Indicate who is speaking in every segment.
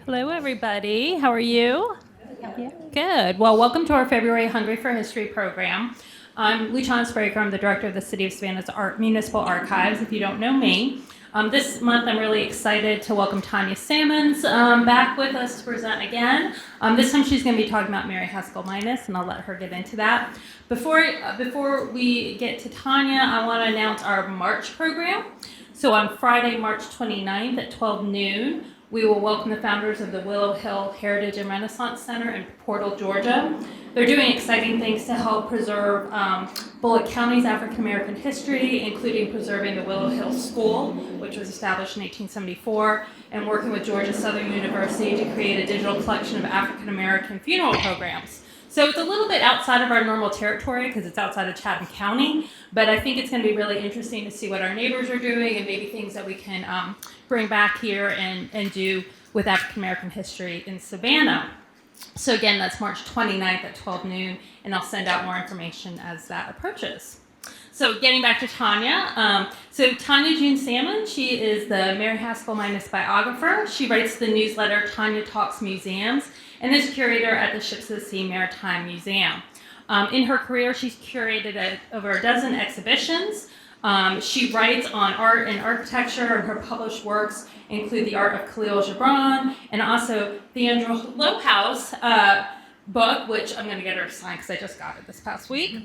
Speaker 1: Hello, everybody. How are you? Yeah, good. Well, welcome to our February Hungry for History program. I'm Luciana Spraker. I'm the director of the City of Savannah's Municipal Archives, if you don't know me. This month, I'm really excited to welcome Tania Sammons back with us to present again. This time, she's going to be talking about Mary Haskell Minis, and I'll let her get into that. Before we get to Tania, I want to announce our March program. So on Friday, March 29th at 12 noon, we will welcome the founders of the Willow Hill Heritage and Renaissance Center in Portal, Georgia. They're doing exciting things to help preserve Bullitt County's African American history, including preserving the Willow Hill School, which was established in 1874, and working with Georgia Southern University to create a digital collection of African American funeral programs. So it's a little bit outside of our normal territory because it's outside of Chatham County, but I think it's going to be really interesting to see what our neighbors are doing and maybe things that we can bring back here and do with African American history in Savannah. So again, that's March 29th at 12 noon, and I'll send out more information as that approaches. So getting back to Tania. So Tania June Sammons, she is the Mary Haskell Minis biographer. She writes the newsletter Tania Talks Museums and is curator at the Ships of the Sea Maritime Museum. In her career, she's curated over a dozen exhibitions. She writes on art and architecture, and her published works include The Art of Khalil Gibran and also the Andrew Low-House book, which I'm going to get her to sign because I just got it this past week.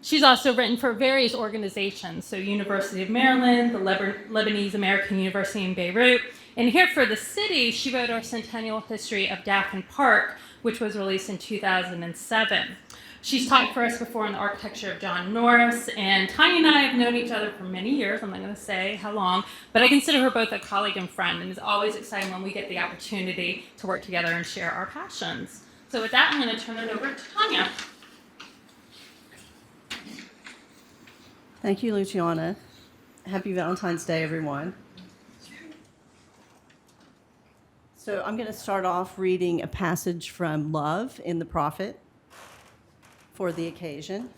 Speaker 1: She's also written for various organizations, so University of Maryland, the Lebanese American University in Beirut, and here for the city, she wrote our Centennial History of Daphne Park, which was released in 2007. She's taught for us before on the architecture of John Norris, and Tania and I have known each other for many years. I'm not going to say how long, but I consider her both a colleague and friend, and it's always exciting when we get the opportunity to work together and share our passions. So with that, I'm going to turn it over to Tania.
Speaker 2: Thank you, Luciana. Happy Valentine's Day, everyone. So I'm going to start off reading a passage from Love in the Prophet for the occasion.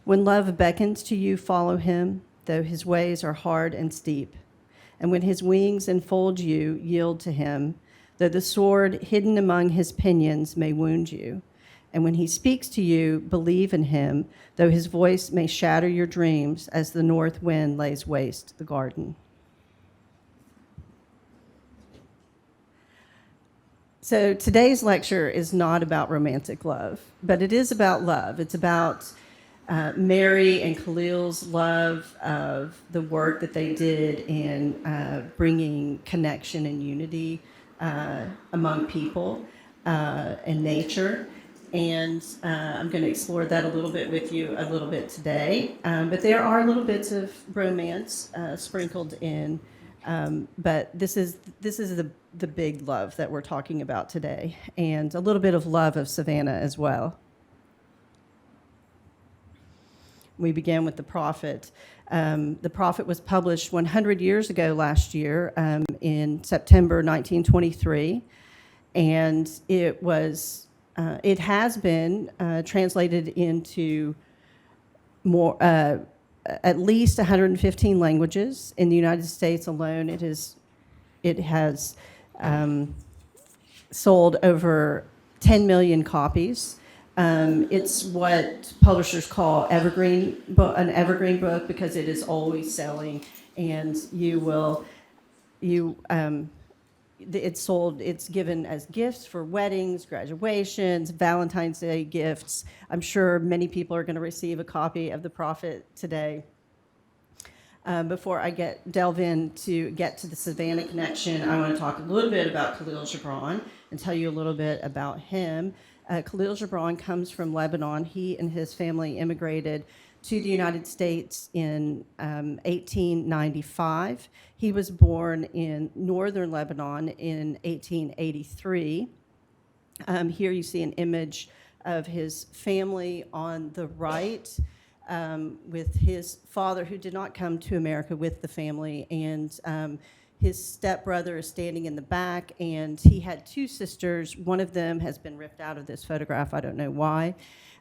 Speaker 2: When love beckons to you, follow him, though his ways are hard and steep. And when his wings enfold you, yield to him, though the sword hidden among his pinions may wound you. And when he speaks to you, believe in him, though his voice may shatter your dreams as the north wind lays waste the garden. So today's lecture is not about romantic love, but it is about love. It's about Mary and Khalil's love of the work that they did in bringing connection and unity among people and nature. And I'm going to explore that a little bit with you a little bit today. But there are little bits of romance sprinkled in. But this is the big love that we're talking about today, and a little bit of love of Savannah as well. We began with The Prophet. The Prophet was published 100 years ago last year in September 1923, and it has been translated into more at least 115 languages. In the United States alone, it has sold over 10 million copies. It's what publishers call an evergreen book because it is always selling, and it's given as gifts for weddings, graduations, Valentine's Day gifts. I'm sure many people are going to receive a copy of The Prophet today. Before I delve in to get to the Savannah connection, I want to talk a little bit about Kahlil Gibran and tell you a little bit about him. Kahlil Gibran comes from Lebanon. He and his family immigrated to the United States in 1895. He was born in northern Lebanon in 1883. Here you see an image of his family on the right, with his father, who did not come to America with the family, and his stepbrother is standing in the back, and he had two sisters. One of them has been ripped out of this photograph. I don't know why.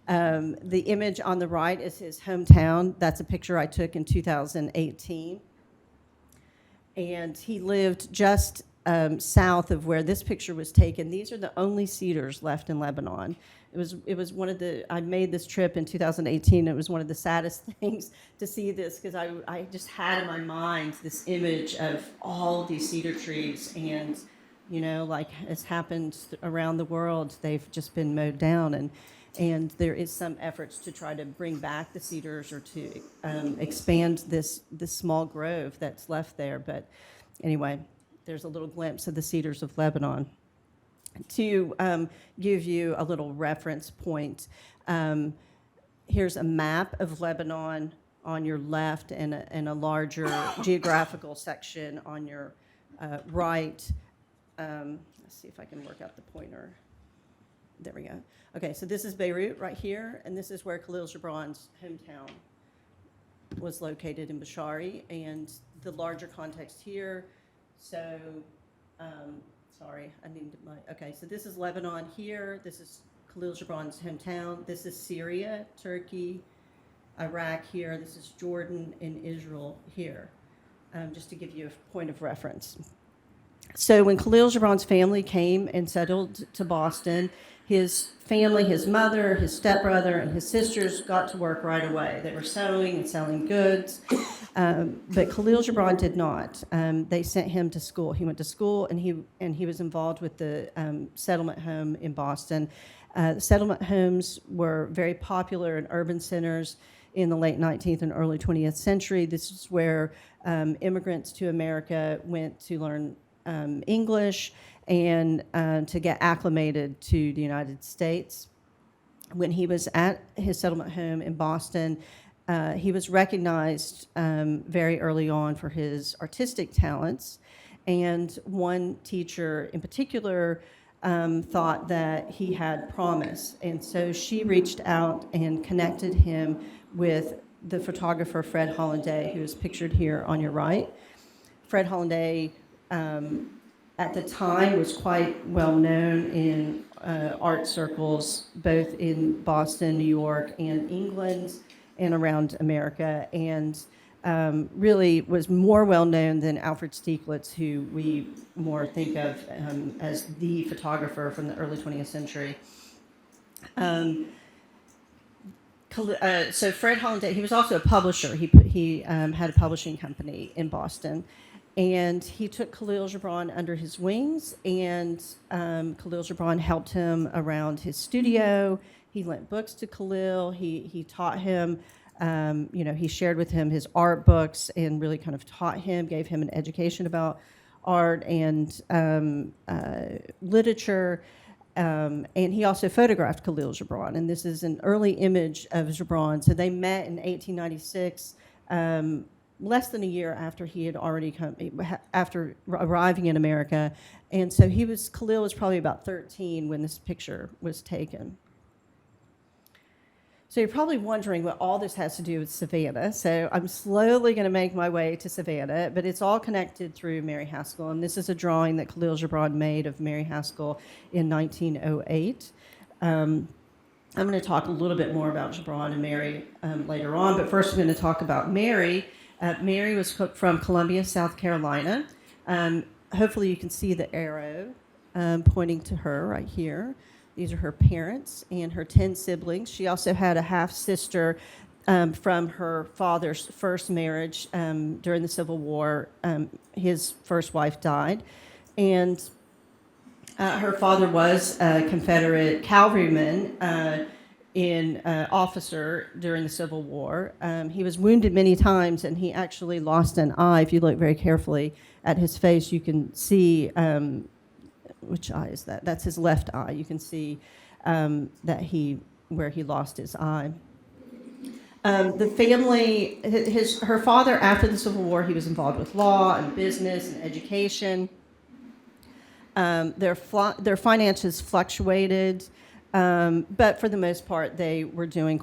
Speaker 2: The image on the right is his hometown. That's a picture I took in 2018. And he lived just south of where this picture was taken. These are the only cedars left in Lebanon. It was one of the, I made this trip in 2018. It was one of the saddest things to see this, because I just had in my mind this image of all of these cedar trees, and, you know, like it's happened around the world, they've just been mowed down, and there is some efforts to try to bring back the cedars or to expand this small grove that's left there. But anyway, there's a little glimpse of the cedars of Lebanon. To give you a little reference point, here's a map of Lebanon on your left, and a larger geographical section on your right. Let's see if I can work out the pointer. There we go. Okay, so this is Beirut right here, and this is where Khalil Gibran's hometown was located, in Bashari, and the larger context here. So, sorry, I need my, okay, so this is Lebanon here, this is Khalil Gibran's hometown, this is Syria, Turkey, Iraq here, this is Jordan, and Israel here, just to give you a point of reference. So when Khalil Gibran's family came and settled to Boston, his family, his mother, his stepbrother, and his sisters got to work right away. They were sewing and selling goods, but Khalil Gibran did not. They sent him to school. He went to school, and he was involved with the settlement home in Boston. Settlement homes were very popular in urban centers in the late 19th and early 20th century. This is where immigrants to America went to learn English and to get acclimated to the United States. When he was at his settlement home in Boston, he was recognized very early on for his artistic talents, and one teacher in particular thought that he had promise, and so she reached out and connected him with the photographer Fred Holliday, who is pictured here on your right. Fred Holliday at the time was quite well known in art circles, both in Boston, New York, and England, and around America, and really was more well known than Alfred Stieglitz, who we more think of as the photographer from the early 20th century. So Fred Holliday, he was also a publisher. He had a publishing company in Boston. And he took Kahlil Gibran under his wings, and Kahlil Gibran helped him around his studio. He lent books to Kahlil. He taught him, he shared with him his art books and really kind of taught him, gave him an education about art and literature. And he also photographed Kahlil Gibran, and this is an early image of Gibran. So they met in 1896. Less than a year after he had already come, after arriving in America. And so Kahlil was probably about 13 when this picture was taken. So you're probably wondering what all this has to do with Savannah. So I'm slowly going to make my way to Savannah, but it's all connected through Mary Haskell. And this is a drawing that Kahlil Gibran made of Mary Haskell in 1908. I'm going to talk a little bit more about Gibran and Mary later on, but first I'm going to talk about Mary. Mary was from Columbia, South Carolina. Hopefully you can see the arrow pointing to her right here. These are her parents and her 10 siblings. She also had a half-sister from her father's first marriage during the Civil War. His first wife died. And her father was a Confederate cavalryman officer during the Civil War. He was wounded many times, and he actually lost an eye. If you look very carefully at his face, you can see, which eye is that? That's his left eye. You can see where he lost his eye. The family, her father, after the Civil War, he was involved with law and business and education. Their finances fluctuated. But for the most part, they were doing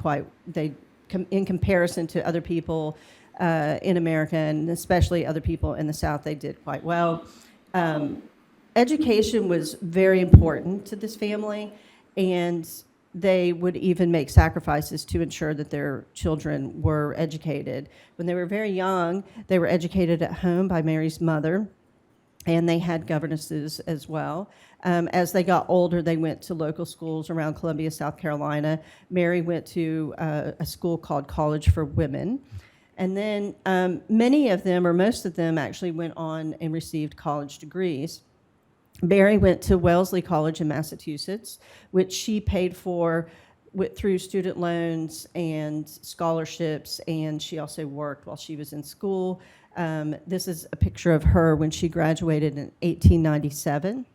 Speaker 2: in comparison to other people in America, and especially other people in the South, they did quite well. Education was very important to this family, and they would even make sacrifices to ensure that their children were educated. When they were very young, they were educated at home by Mary's mother, and they had governesses as well. As they got older, they went to local schools around Columbia, South Carolina. Mary went to a school called College for Women. And then many of them, or most of them, actually went on and received college degrees. Mary went to Wellesley College in Massachusetts, which she paid for through student loans and scholarships, and she also worked while she was in school. This is a picture of her when she graduated in 1897.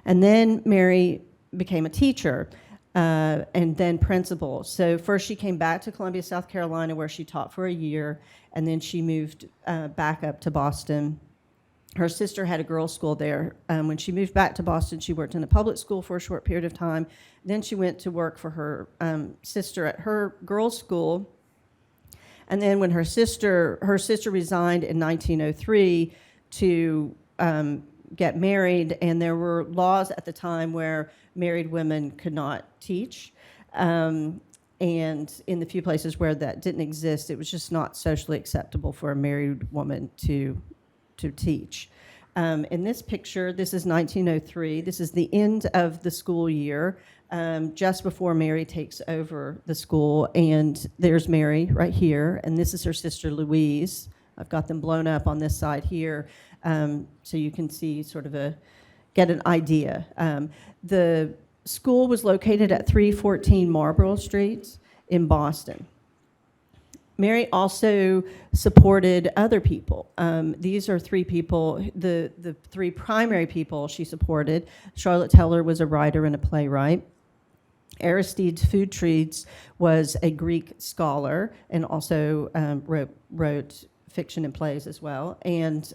Speaker 2: And then Mary became a teacher and then principal. So first she came back to Columbia, South Carolina, where she taught for a year, and then she moved back up to Boston. Her sister had a girls' school there. When she moved back to Boston, she worked in a public school for a short period of time. Then she went to work for her sister at her girls' school. And then when her sister resigned in 1903 to get married, and there were laws at the time where married women could not teach. And in the few places where that didn't exist, it was just not socially acceptable for a married woman to teach. In this picture, this is 1903. This is the end of the school year, just before Mary takes over the school. And there's Mary right here, and this is her sister Louise. I've got them blown up on this side here, so you can see get an idea. The school was located at 314 Marlborough Street in Boston. Mary also supported other people. These are three people, the three primary people she supported. Charlotte Teller was a writer and a playwright. Aristide Foudries was a Greek scholar and also wrote fiction and plays as well,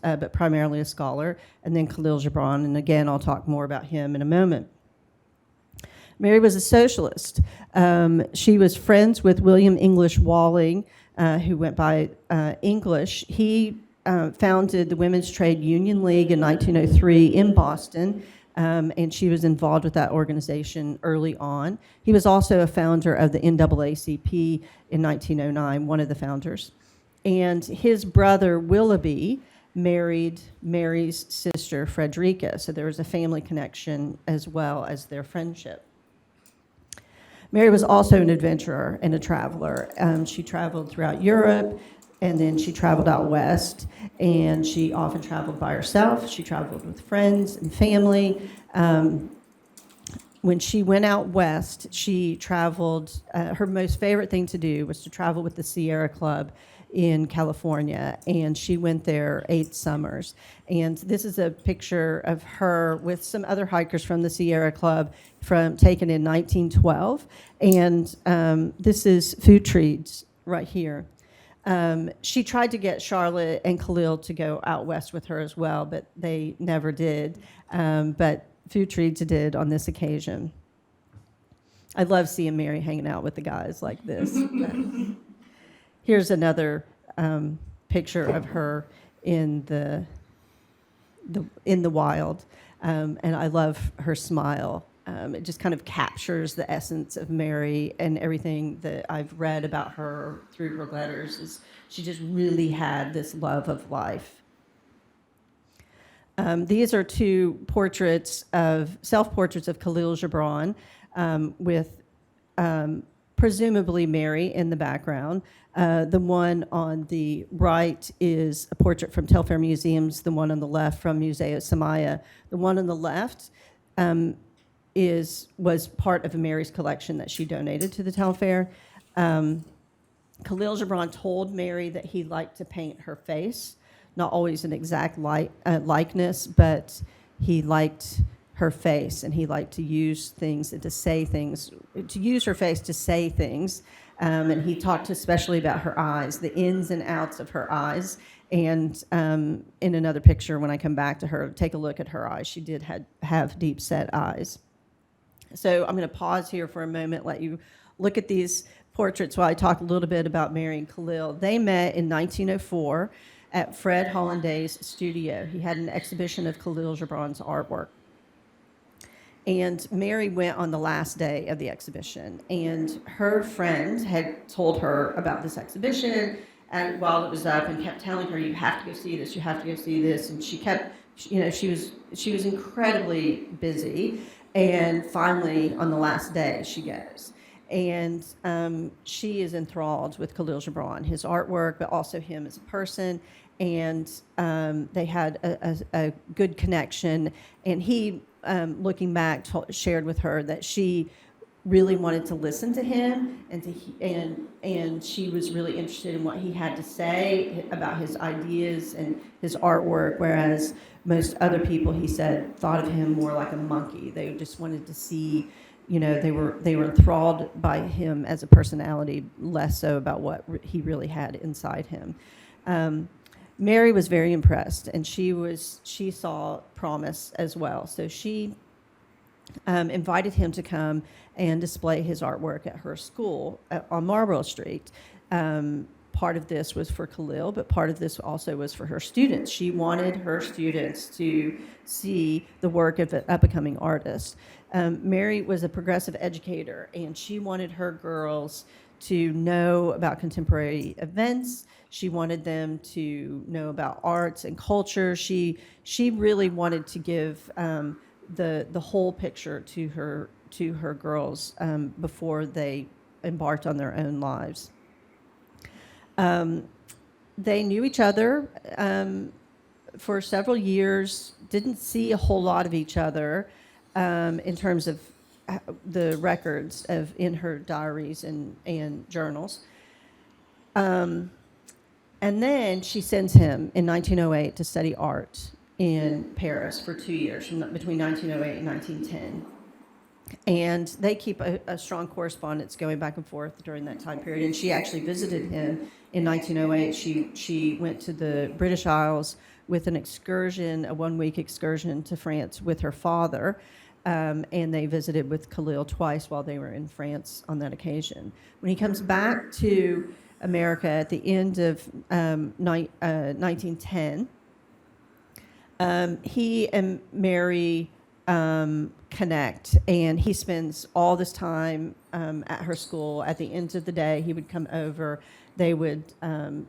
Speaker 2: but primarily a scholar. And then Kahlil Gibran, and again, I'll talk more about him in a moment. Mary was a socialist. She was friends with William English Walling, who went by English. He founded the Women's Trade Union League in 1903 in Boston, and she was involved with that organization early on. He was also a founder of the NAACP in 1909, one of the founders. And his brother, Willoughby, married Mary's sister, Frederica, so there was a family connection as well as their friendship. Mary was also an adventurer and a traveler. She traveled throughout Europe, and then she traveled out west, and she often traveled by herself. She traveled with friends and family. When she went out west, she traveled, her most favorite thing to do was to travel with the Sierra Club in California, and she went there 8 summers. And this is a picture of her with some other hikers from the Sierra Club taken in 1912. And this is Foudries right here. She tried to get Charlotte and Khalil to go out west with her as well, but they never did. But Foudries did on this occasion. I love seeing Mary hanging out with the guys like this. Here's another picture of her in the wild, and I love her smile. It just kind of captures the essence of Mary, and everything that I've read about her through her letters is she just really had this love of life. These are 2 self-portraits of Khalil Gibran with presumably Mary in the background. The one on the right is a portrait from Telfair Museums, the one on the left from Museo Samaya. The one on the left was part of Mary's collection that she donated to the Telfair. Khalil Gibran told Mary that he liked to paint her face, not always an exact likeness, but he liked her face, and he liked to use things and to say things, to use her face to say things. And he talked especially about her eyes, the ins and outs of her eyes. And in another picture, when I come back to her, take a look at her eyes. She did have deep-set eyes. So I'm going to pause here for a moment, let you look at these portraits while I talk a little bit about Mary and Khalil. They met in 1904 at Fred Hollanday's studio. He had an exhibition of Khalil Gibran's artwork. And Mary went on the last day of the exhibition, and her friend had told her about this exhibition, and while it was up, and kept telling her, "You have to go see this. You have to go see this." And she kept, she was incredibly busy, and finally, on the last day, she goes. And she is enthralled with Kahlil Gibran, his artwork, but also him as a person. And they had a good connection. And he, looking back, shared with her that she really wanted to listen to him, and she was really interested in what he had to say about his ideas and his artwork, whereas most other people, he said, thought of him more like a monkey. They just wanted to see, they were enthralled by him as a personality, less so about what he really had inside him. Mary was very impressed, and she saw promise as well. So she invited him to come and display his artwork at her school on Marlborough Street. Part of this was for Kahlil, but part of this also was for her students. She wanted her students to see the work of an up-and-coming artist. Mary was a progressive educator, and she wanted her girls to know about contemporary events. She wanted them to know about arts and culture. She really wanted to give the whole picture to her girls before they embarked on their own lives. They knew each other for several years, didn't see a whole lot of each other in terms of the records in her diaries and journals. And then she sends him in 1908 to study art in Paris for 2 years, between 1908 and 1910. And they keep a strong correspondence going back and forth during that time period. And she actually visited him in 1908. She went to the British Isles with an excursion, a one-week excursion to France with her father. And they visited with Khalil twice while they were in France on that occasion. When he comes back to America at the end of 1910, he and Mary connect, and he spends all this time at her school. At the end of the day, he would come over. They would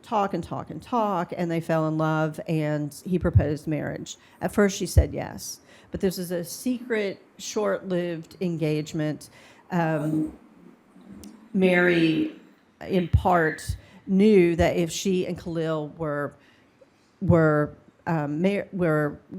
Speaker 2: talk and talk and talk, and they fell in love, and he proposed marriage. At first, she said yes, but this was a secret, short-lived engagement. Mary, in part, knew that if she and Khalil were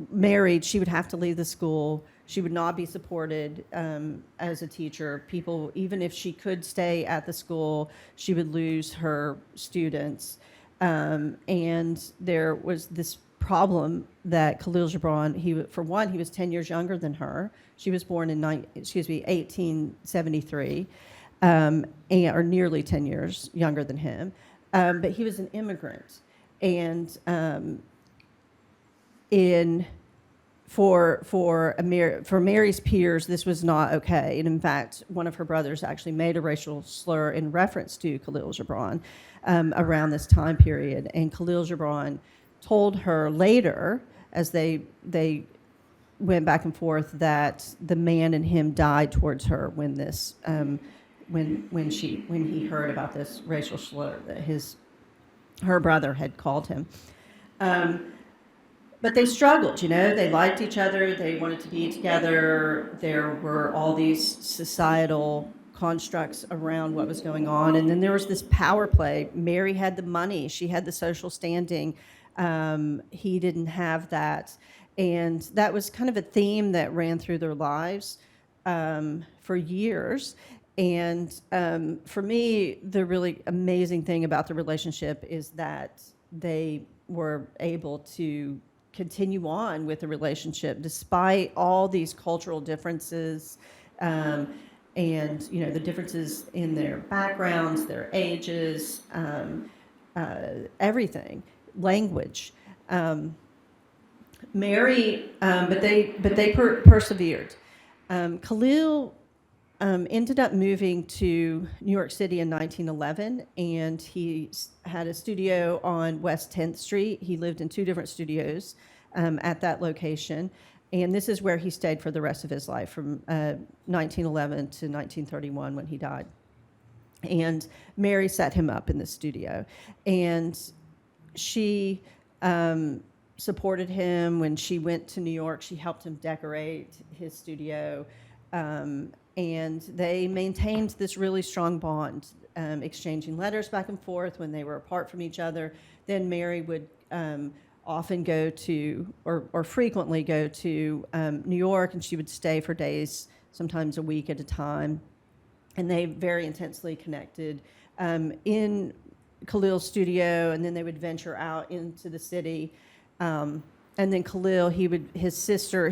Speaker 2: married, she would have to leave the school. She would not be supported as a teacher. People, even if she could stay at the school, she would lose her students. And there was this problem that Kahlil Gibran, for one, he was 10 years younger than her. She was born in 1873, or nearly 10 years younger than him. But he was an immigrant, and for Mary's peers, this was not okay. And in fact, one of her brothers actually made a racial slur in reference to Kahlil Gibran around this time period. And Kahlil Gibran told her later, as they went back and forth, that the man in him died towards her when this when he heard about this racial slur that her brother had called him. But they struggled, they liked each other, they wanted to be together. There were all these societal constructs around what was going on. And then there was this power play. Mary had the money, she had the social standing. He didn't have that. And that was kind of a theme that ran through their lives for years. And for me, the really amazing thing about the relationship is that they were able to continue on with the relationship despite all these cultural differences and the differences in their backgrounds, their ages, everything, language. Mary, but they persevered. Khalil ended up moving to New York City in 1911, and he had a studio on West 10th Street. He lived in two different studios at that location, And this is where he stayed for the rest of his life, from 1911 to 1931 when he died. And Mary set him up in the studio. And she supported him when she went to New York. She helped him decorate his studio. And they maintained this really strong bond, exchanging letters back and forth when they were apart from each other. Then Mary would often go to, or frequently go to New York, and she would stay for days, sometimes a week at a time. And they very intensely connected in Khalil's studio, and then they would venture out into the city. And then Khalil, his sister,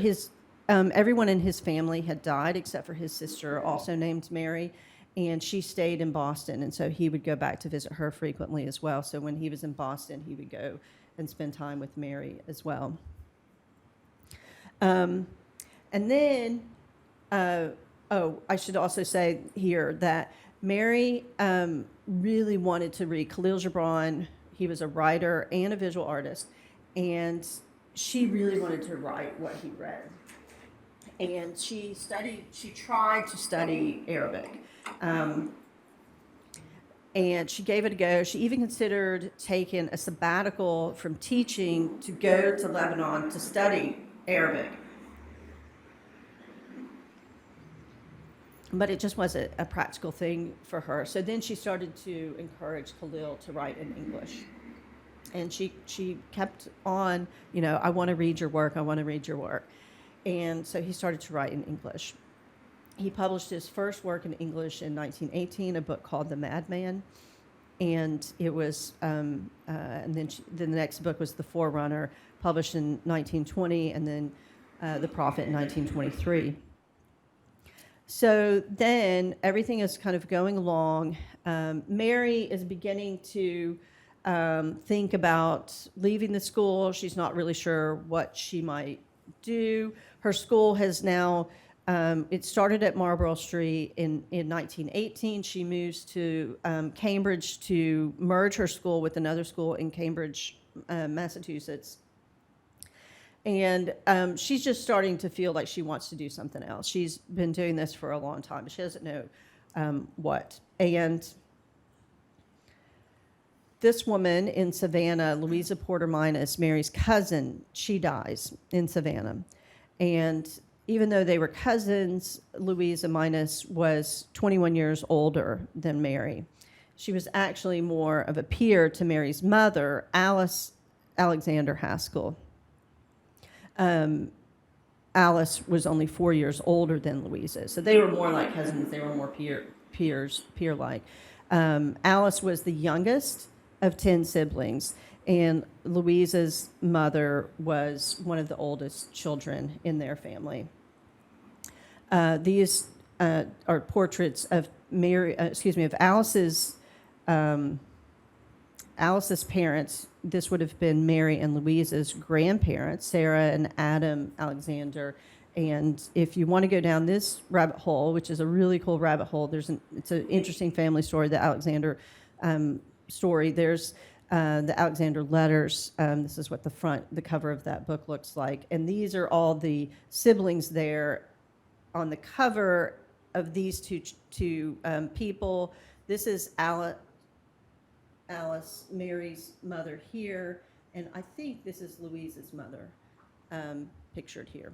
Speaker 2: everyone in his family had died except for his sister, also named Mary, and she stayed in Boston, and so he would go back to visit her frequently as well. So when he was in Boston, he would go and spend time with Mary as well. And then, I should also say here that Mary really wanted to read Kahlil Gibran. He was a writer and a visual artist, and she really wanted to write what he read. And she tried to study Arabic. And she gave it a go. She even considered taking a sabbatical from teaching to go to Lebanon to study Arabic. But it just wasn't a practical thing for her. So then she started to encourage Khalil to write in English. And she kept on, I want to read your work, I want to read your work. And so he started to write in English. He published his first work in English in 1918, a book called The Madman. And it was, and then the next book was The Forerunner, published in 1920, and then The Prophet in 1923. So then everything is kind of going along. Mary is beginning to think about leaving the school. She's not really sure what she might do. Her school has now, it started at Marlborough Street in 1918. She moves to Cambridge to merge her school with another school in Cambridge, Massachusetts. And she's just starting to feel like she wants to do something else. She's been doing this for a long time, but she doesn't know what. And this woman in Savannah, Louisa Porter Minis, Mary's cousin, she dies in Savannah. And even though they were cousins, Louisa Minis was 21 years older than Mary. She was actually more of a peer to Mary's mother, Alice Alexander Haskell. Alice was only 4 years older than Louisa, so they were more like cousins. They were more peer-like. Alice was the youngest of 10 siblings, and Louisa's mother was one of the oldest children in their family. These are portraits of Alice's parents. This would have been Mary and Louisa's grandparents, Sarah and Adam Alexander. And if you want to go down this rabbit hole, which is a really cool rabbit hole, it's an interesting family story, the Alexander story. There's the Alexander letters. This is what the cover of that book looks like. And these are all the siblings there on the cover of these two people. This is Alice, Mary's mother here, and I think this is Louisa's mother, pictured here.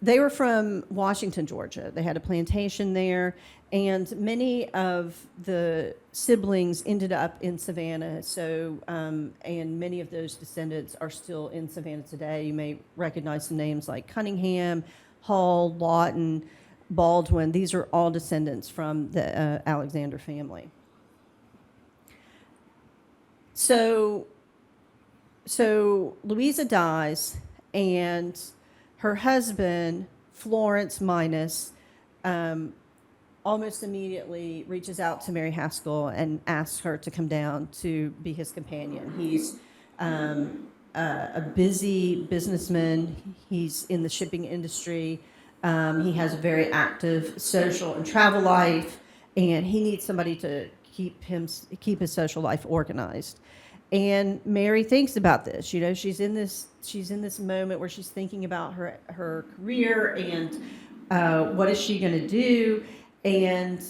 Speaker 2: They were from Washington, Georgia. They had a plantation there, and many of the siblings ended up in Savannah. So, and many of those descendants are still in Savannah today. You may recognize some names like Cunningham, Hall, Lawton, Baldwin. These are all descendants from the Alexander family. So Louisa dies, and her husband, Florence Minis, almost immediately reaches out to Mary Haskell and asks her to come down to be his companion. He's a busy businessman. He's in the shipping industry. He has a very active social and travel life, and he needs somebody to keep his social life organized. And Mary thinks about this. You know, she's in this moment where she's thinking about her career and what is she going to do. And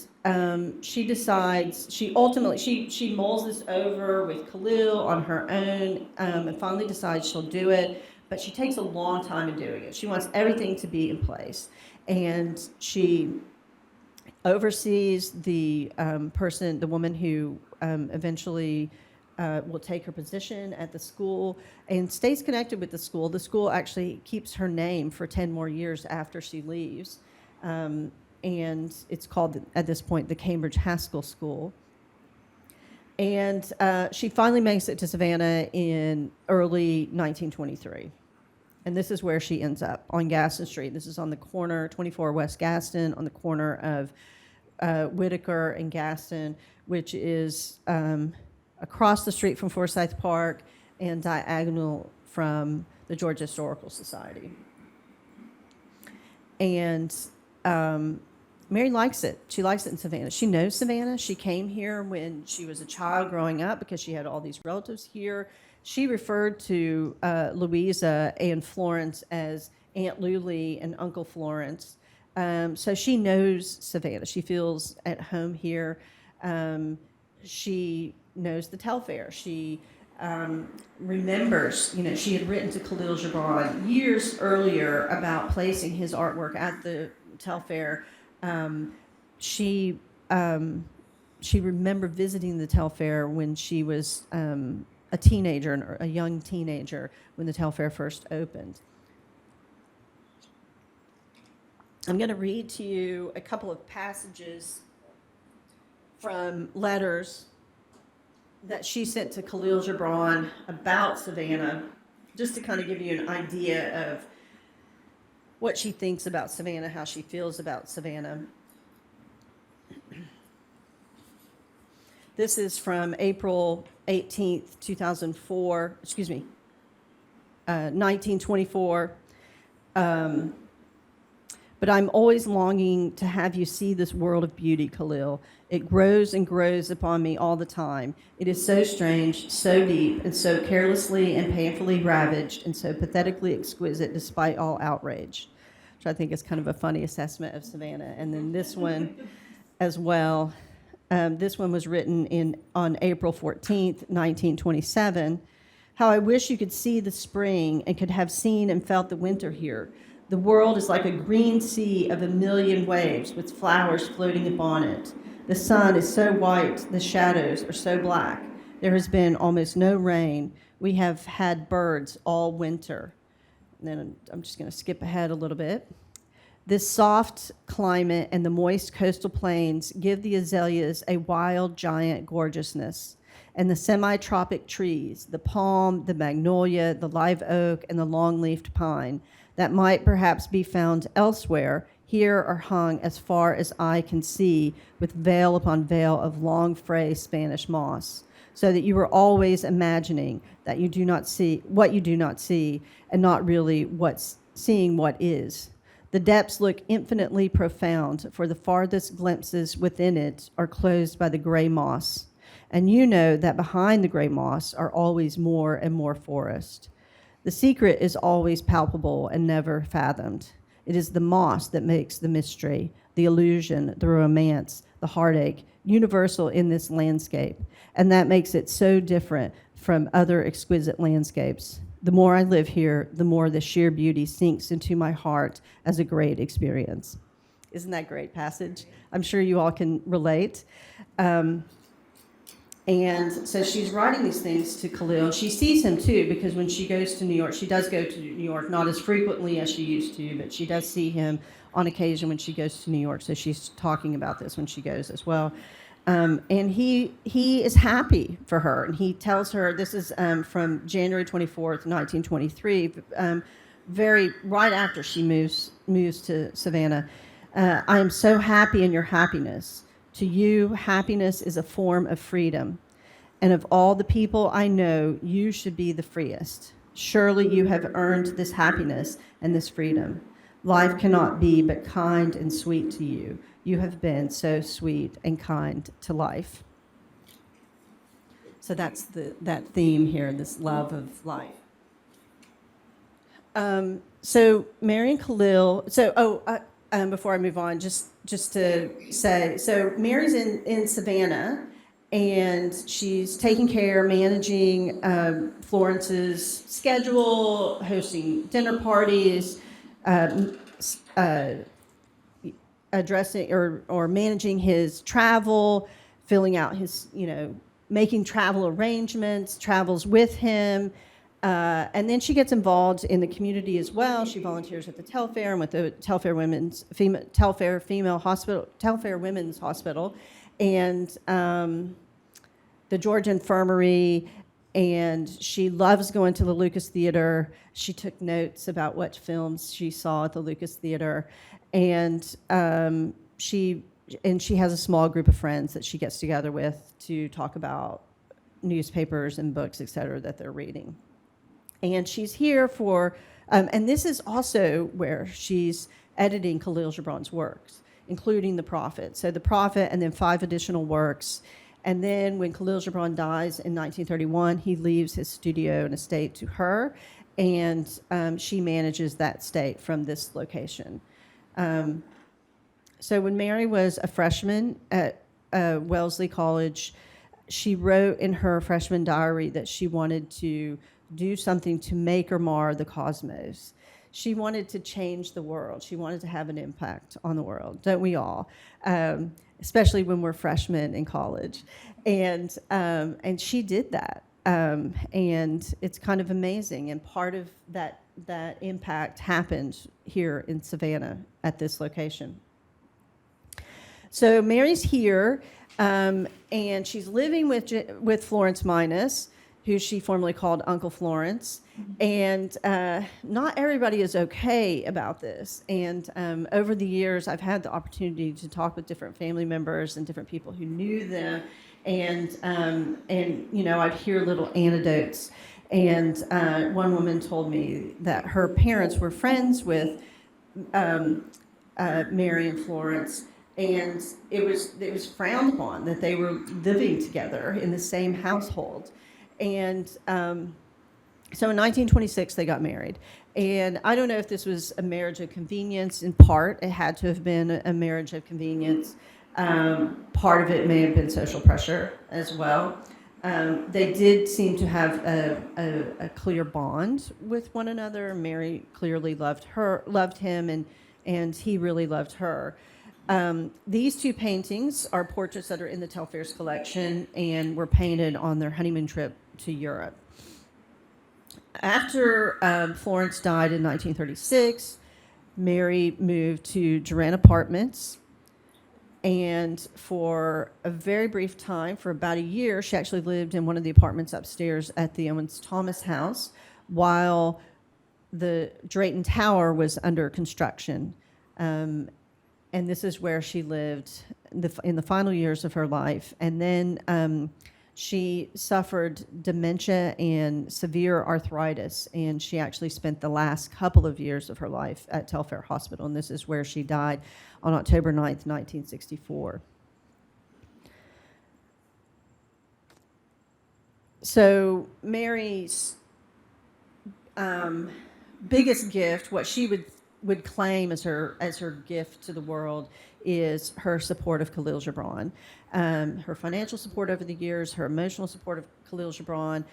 Speaker 2: she decides. She mulls this over with Khalil on her own, and finally decides she'll do it. But she takes a long time in doing it. She wants everything to be in place, and she oversees the woman who eventually will take her position at the school and stays connected with the school. The school actually keeps her name for 10 more years after she leaves. And it's called, at this point, the Cambridge Haskell School. And she finally makes it to Savannah in early 1923. And this is where she ends up, on Gaston Street. This is on the corner, 24 West Gaston, on the corner of Whitaker and Gaston, which is across the street from Forsyth Park and diagonal from the Georgia Historical Society. And Mary likes it. She likes it in Savannah. She knows Savannah. She came here when she was a child growing up because she had all these relatives here. She referred to Louisa and Florence as Aunt Lulie and Uncle Florence. So she knows Savannah. She feels at home here. She knows the Telfair. She remembers, she had written to Kahlil Gibran years earlier about placing his artwork at the Telfair. She remembered visiting the Telfair when she was a teenager, a young teenager, when the Telfair first opened. I'm going to read to you a couple of passages from letters that she sent to Kahlil Gibran about Savannah, just to kind of give you an idea of what she thinks about Savannah, how she feels about Savannah. This is from April 18th, 2004, 1924. But I'm always longing to have you see this world of beauty, Khalil. It grows and grows upon me all the time. It is so strange, so deep, and so carelessly and painfully ravaged, and so pathetically exquisite despite all outrage, which I think is kind of a funny assessment of Savannah. And then this one as well. This one was written on April 14th, 1927. How I wish you could see the spring and could have seen and felt the winter here. The world is like a green sea of a million waves with flowers floating upon it. The sun is so white, the shadows are so black. There has been almost no rain. We have had birds all winter. And then I'm just going to skip ahead a little bit. This soft climate and the moist coastal plains give the azaleas a wild, giant gorgeousness. And the semi-tropic trees, the palm, the magnolia, the live oak, and the long-leafed pine, that might perhaps be found elsewhere, here are hung as far as eye can see with veil upon veil of long fray Spanish moss, so that you are always imagining that you do not see what you do not see, and not really seeing what is. The depths look infinitely profound, for the farthest glimpses within it are closed by the gray moss. And you know that behind the gray moss are always more and more forest. The secret is always palpable and never fathomed. It is the moss that makes the mystery, the illusion, the romance, the heartache, universal in this landscape. And that makes it so different from other exquisite landscapes. The more I live here, the more the sheer beauty sinks into my heart as a great experience. Isn't that a great passage? I'm sure you all can relate. And so she's writing these things to Khalil. She sees him too, because when she goes to New York, she does go to New York, not as frequently as she used to, but she does see him on occasion when she goes to New York. So she's talking about this when she goes as well. And he is happy for her. And he tells her, this is from January 24th, 1923, right after she moves to Savannah. I am so happy in your happiness. To you, happiness is a form of freedom. And of all the people I know, you should be the freest. Surely you have earned this happiness and this freedom. Life cannot be but kind and sweet to you. You have been so sweet and kind to life. So that's that theme here, this love of life. So Mary and Khalil. Before I move on, just to say, so Mary's in Savannah, and she's taking care, managing Florence's schedule, hosting dinner parties, addressing or managing his travel, filling out his, making travel arrangements, travels with him. And then she gets involved in the community as well. She volunteers at the Telfair and with the Telfair Female Hospital, Telfair Women's Hospital, and the Georgia Infirmary. And she loves going to the Lucas Theater. She took notes about what films she saw at the Lucas Theater, and she has a small group of friends that she gets together with to talk about newspapers and books, et cetera, that they're reading. And she's here for, and this is also where she's editing Khalil Gibran's works, including The Prophet. So The Prophet and then 5 additional works. And then when Kahlil Gibran dies in 1931, he leaves his studio and estate to her, and she manages that estate from this location. So when Mary was a freshman at Wellesley College, she wrote in her freshman diary that she wanted to do something to make or mar the cosmos. She wanted to change the world. She wanted to have an impact on the world, don't we all? Especially when we're freshmen in college. And she did that. And it's kind of amazing. And part of that impact happened here in Savannah at this location. So Mary's here, and she's living with Florence Minis, who she formerly called Uncle Florence. And not everybody is okay about this. And over the years, I've had the opportunity to talk with different family members and different people who knew them. And I'd hear little anecdotes. And one woman told me that her parents were friends with Mary and Florence. And it was frowned upon that they were living together in the same household. And so in 1926, they got married. And I don't know if this was a marriage of convenience. In part, it had to have been a marriage of convenience. Part of it may have been social pressure as well. They did seem to have a clear bond with one another. Mary clearly loved him, and he really loved her. These 2 paintings are portraits that are in the Telfair's collection and were painted on their honeymoon trip to Europe. After Florence died in 1936, Mary moved to Duran Apartments, and for a very brief time, for about a year, she actually lived in one of the apartments upstairs at the Owens-Thomas house while the Drayton Tower was under construction. And this is where she lived in the final years of her life. And then she suffered dementia and severe arthritis, and she actually spent the last couple of years of her life at Telfair Hospital, and this is where she died on October 9th, 1964. So Mary's biggest gift, what she would claim as her gift to the world, is her support of Khalil Gibran, her financial support over the years, her emotional support of Khalil Gibran,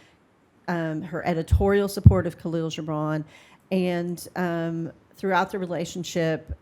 Speaker 2: her editorial support of Khalil Gibran, and throughout the relationship,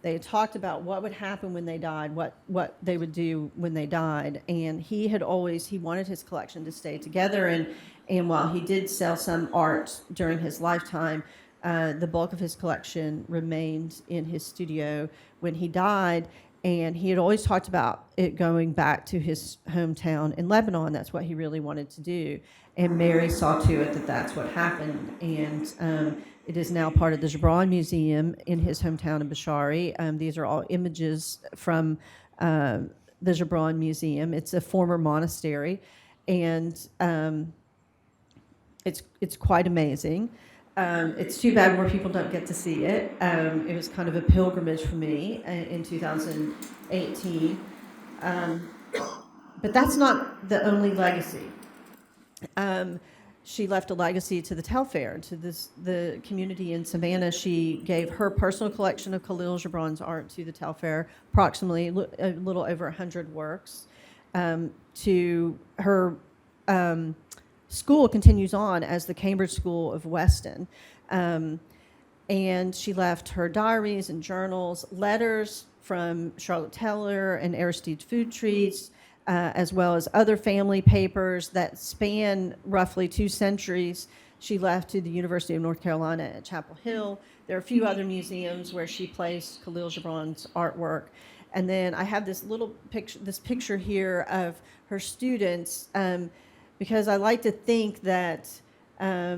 Speaker 2: they had talked about what would happen when they died, what they would do when they died, and he wanted his collection to stay together, and while he did sell some art during his lifetime, the bulk of his collection remained in his studio when he died, and he had always talked about it going back to his hometown in Lebanon. That's what he really wanted to do, and Mary saw to it that that's what happened, and it is now part of the Gibran Museum in his hometown in Bishari. These are all images from the Gibran Museum. It's a former monastery, and it's quite amazing. It's too bad more people don't get to see it. It was kind of a pilgrimage for me in 2018. But that's not the only legacy She left a legacy to the Telfair, to the community in Savannah. She gave her personal collection of Kahlil Gibran's art to the Telfair, approximately a little over 100 works. To her school continues on as the Cambridge School of Weston. And she left her diaries and journals, letters from Charlotte Teller and Aristide Food Treats, as well as other family papers that span roughly 2 centuries. She left to the University of North Carolina at Chapel Hill. There are a few other museums where she placed Kahlil Gibran's artwork. And then I have this little picture here of her students, because I like to think that I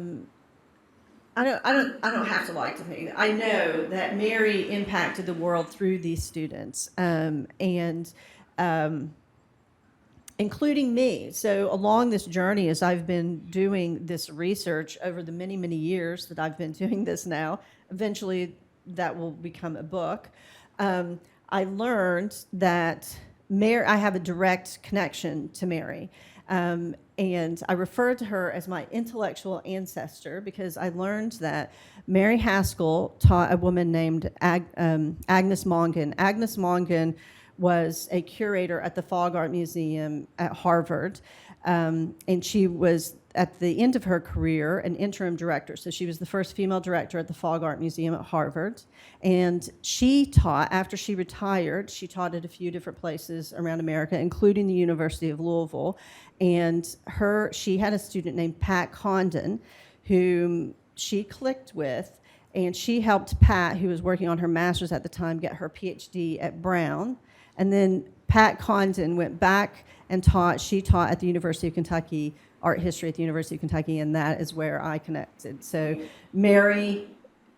Speaker 2: don't have to like to think. I know that Mary impacted the world through these students, and including me. So along this journey, as I've been doing this research over the many, many years that I've been doing this now, eventually that will become a book. I learned that I have a direct connection to Mary. And I refer to her as my intellectual ancestor because I learned that Mary Haskell taught a woman named Agnes Mongan. Agnes Mongan was a curator at the Fogg Art Museum at Harvard, and she was, at the end of her career, an interim director. So she was the first female director at the Fogg Art Museum at Harvard. And she taught, after she retired, she taught at a few different places around America, including the University of Louisville. And she had a student named Pat Condon, whom she clicked with, and she helped Pat, who was working on her master's at the time, get her PhD at Brown. And then Pat Condon went back and she taught at the University of Kentucky, art history at the University of Kentucky, and that is where I connected. So Mary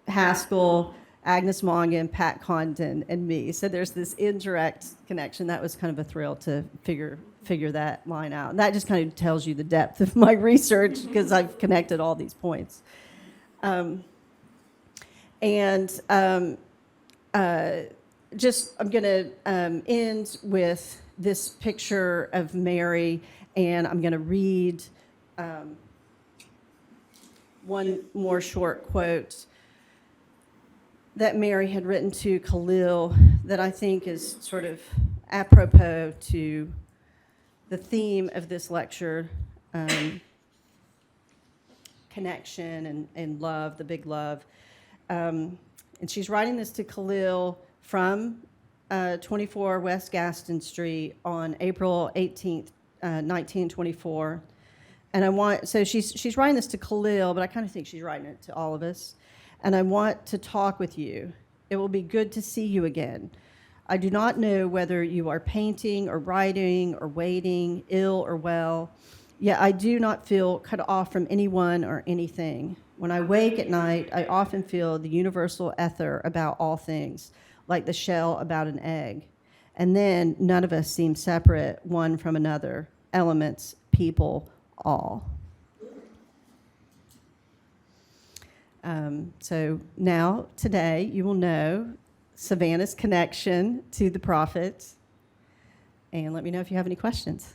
Speaker 2: Haskell, Agnes Mongan, Pat Condon, and me. So there's this indirect connection. That was kind of a thrill to figure that line out. And that just kind of tells you the depth of my research because I've connected all these points. I'm going to end with this picture of Mary, and I'm going to read one more short quote that Mary had written to Khalil that I think is sort of apropos to the theme of this lecture, connection and love, the big love. And she's writing this to Khalil from 24 West Gaston Street on April 18th, 1924. And so she's writing this to Khalil, but I kind of think she's writing it to all of us. And I want to talk with you. It will be good to see you again. I do not know whether you are painting or writing or waiting, ill or well, yet I do not feel cut off from anyone or anything. When I wake at night, I often feel the universal ether about all things, like the shell about an egg. And then none of us seem separate one from another, elements, people, all. So now, today, you will know Savannah's connection to the prophet. And let me know if you have any questions.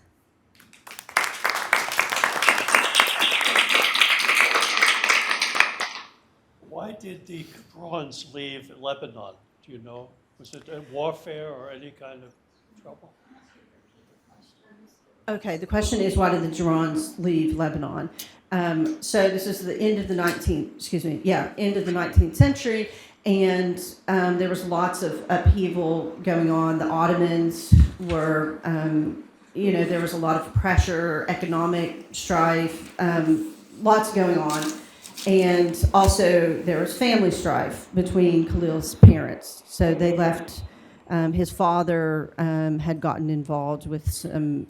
Speaker 3: Why did the Gibrans leave Lebanon? Do you know? Was it a warfare or any kind of trouble?
Speaker 2: Okay, the question is, why did the Gibrans leave Lebanon? So this is the end of the 19th century, and there was lots of upheaval going on. The Ottomans were, there was a lot of pressure, economic strife, lots going on. And also there was family strife between Khalil's parents. So they left. His father had gotten involved with some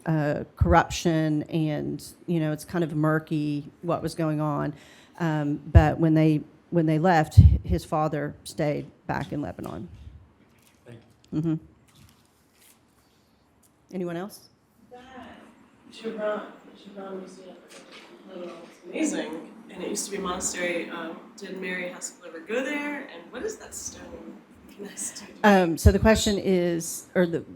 Speaker 2: corruption, and it's kind of murky what was going on. But when they left, his father stayed back in Lebanon.
Speaker 3: Thank you.
Speaker 2: Mm-hmm. Anyone else?
Speaker 4: That Gibran Museum is amazing, and it used to be a monastery. Did Mary Haskell ever go there? And what is that stone?
Speaker 2: So the question is,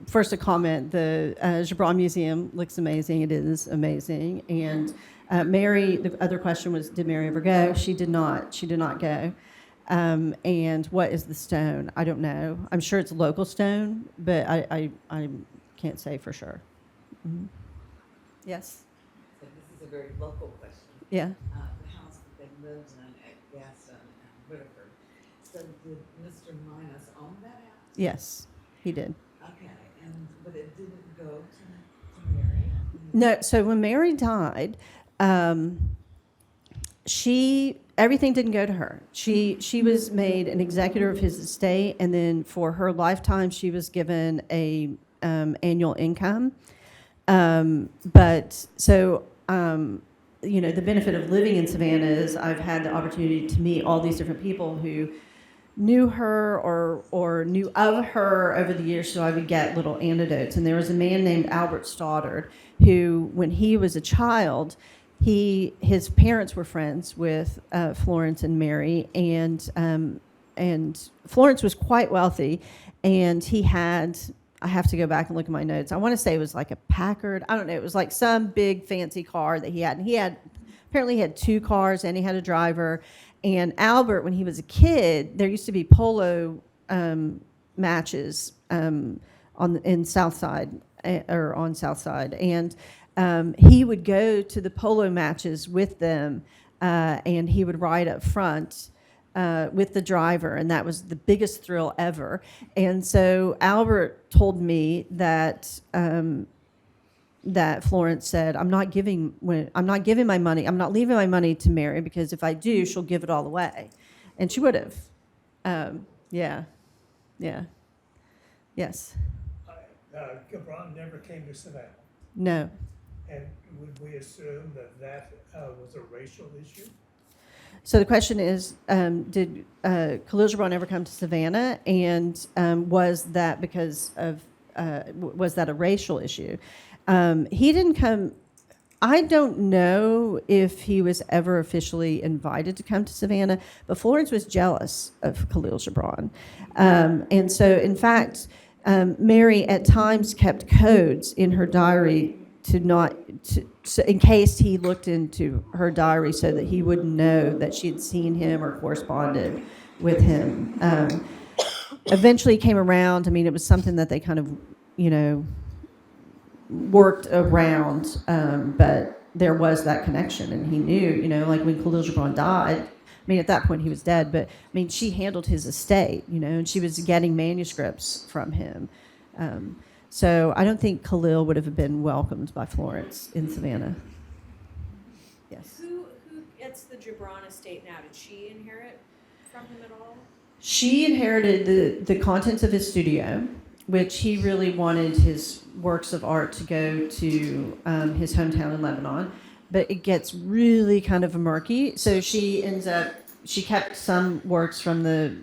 Speaker 2: first a comment, the Gibran Museum looks amazing. It is amazing. And Mary, the other question was, did Mary ever go? She did not. She did not go. And what is the stone? I don't know. I'm sure it's a local stone, but I can't say for sure. Mhm. Yes?
Speaker 5: So this is a very local question.
Speaker 2: Yeah.
Speaker 5: The house that they lived in at Gaston and Whitaker. So did Mr. Minis own that house?
Speaker 2: Yes, he did.
Speaker 5: Okay, but it didn't go to Mary?
Speaker 2: No, so when Mary died, everything didn't go to her. She was made an executor of his estate, and then for her lifetime, she was given a annual income. The benefit of living in Savannah is I've had the opportunity to meet all these different people who knew her or knew of her over the years, so I would get little anecdotes. And there was a man named Albert Stoddard who, when he was a child, his parents were friends with Florence and Mary, and Florence was quite wealthy, and he had, I have to go back and look at my notes. I want to say it was like a Packard. I don't know. It was like some big fancy car that he had. And apparently he had 2 cars and he had a driver. And Albert, when he was a kid, there used to be polo matches in South Side, on South Side. And he would go to the polo matches with them, and he would ride up front with the driver, and that was the biggest thrill ever. And so Albert told me that that Florence said, I'm not giving my money, I'm not leaving my money to Mary, because if I do, she'll give it all away. And she would have. Yeah. Yes.
Speaker 6: Gibran never came to Savannah.
Speaker 2: No.
Speaker 6: And would we assume that was a racial issue?
Speaker 2: So the question is, did Kahlil Gibran ever come to Savannah, and was that because of was that a racial issue? He didn't come. I don't know if he was ever officially invited to come to Savannah, but Florence was jealous of Kahlil Gibran, and so in fact, Mary at times kept codes in her diary so in case he looked into her diary, so that he wouldn't know that she had seen him or corresponded with him. Eventually came around. I mean, it was something that they kind of, worked around, but there was that connection, and he knew, like when Khalil Gibran died, I mean, at that point he was dead, but I mean, she handled his estate, and she was getting manuscripts from him. So I don't think Khalil would have been welcomed by Florence in Savannah. Yes.
Speaker 7: Who gets the Gibran estate now? Did she inherit from him at all?
Speaker 2: She inherited the contents of his studio, which he really wanted his works of art to go to his hometown in Lebanon, but it gets really kind of murky. So she kept some works from the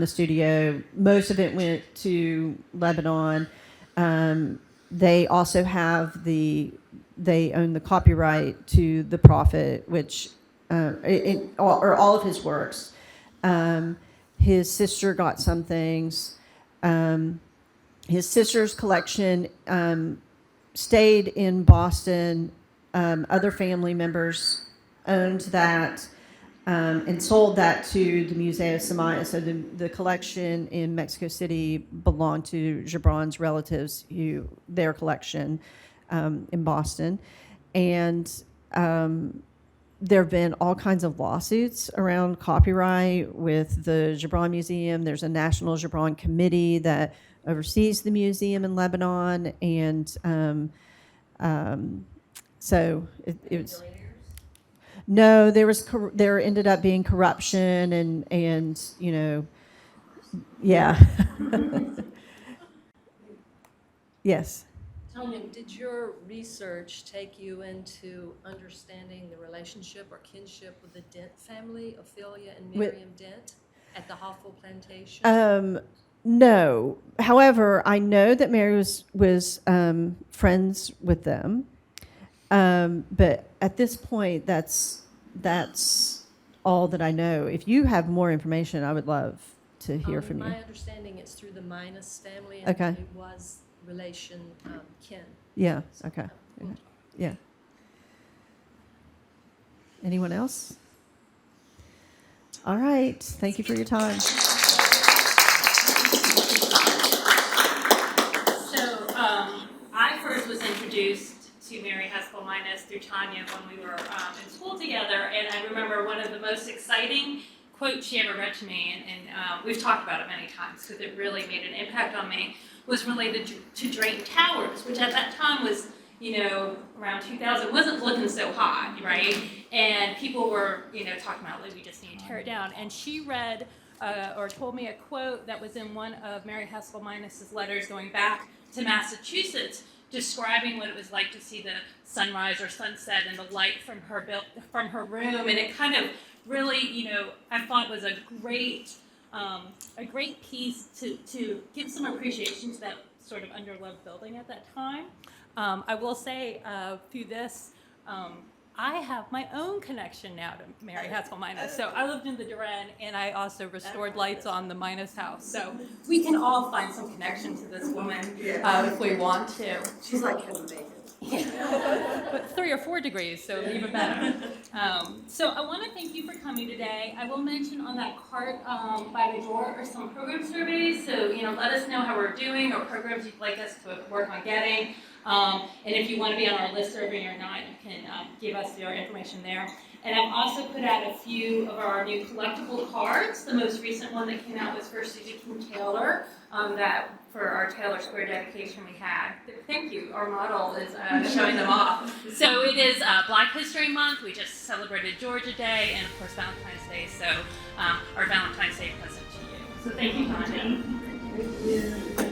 Speaker 2: studio. Most of it went to Lebanon. They also have they own the copyright to the Prophet, which all of his works. His sister got some things. His sister's collection stayed in Boston. Other family members owned that and sold that to the Museo Sammons. So the collection in Mexico City belonged to Gibran's relatives, their collection in Boston. And there have been all kinds of lawsuits around copyright with the Gibran Museum. There's a National Gibran Committee that oversees the museum in Lebanon. And so it was... No, there ended up being corruption and yeah. Yes.
Speaker 7: Tania, did your research take you into understanding the relationship or kinship with the Dent family, Ophelia and Miriam Dent, at the Hoffel Plantation?
Speaker 2: No. However, I know that Mary was friends with them. But at this point, that's all that I know. If you have more information, I would love to hear from you.
Speaker 7: My understanding, it's through the Minis family, and
Speaker 2: Okay.
Speaker 7: it was relation, kin.
Speaker 2: Yeah. Okay. Yeah. Anyone else? All right. Thank you for your time.
Speaker 1: So I first was introduced to Mary Haskell Minis through Tania when we were in school together, and I remember one of the most exciting quotes she ever read to me, and we've talked about it many times because it really made an impact on me, was related to Drayton Towers, which at that time was, around 2000, wasn't looking so hot, right? And people were, talking about, like, we just need to tear it down. And she read or told me a quote that was in one of Mary Haskell Minis' letters going back to Massachusetts, describing what it was like to see the sunrise or sunset and the light from her room, and it kind of really, I thought was a great piece to give some appreciation to that sort of underloved building at that time. I will say through this, I have my own connection now to Mary Haskell Minis. So I lived in the Duran, and I also restored lights on the Minis house. So we can all find some connection to this woman if we want to.
Speaker 7: She's like Kevin Bacon.
Speaker 1: Yeah. But 3 or 4 degrees, so even better. So I want to thank you for coming today. I will mention on that cart by the door are some program surveys. So let us know how we're doing or programs you'd like us to work on getting. And if you want to be on our listserv or not, you can give us your information there. And I've also put out a few of our new collectible cards. The most recent one that came out was for Susie King Taylor, that for our Taylor Square dedication we had. Thank you. Our model is showing them off. So it is Black History Month. We just celebrated Georgia Day and, of course, Valentine's Day. So our Valentine's Day present to you. So thank you, Tania.
Speaker 5: Thank you.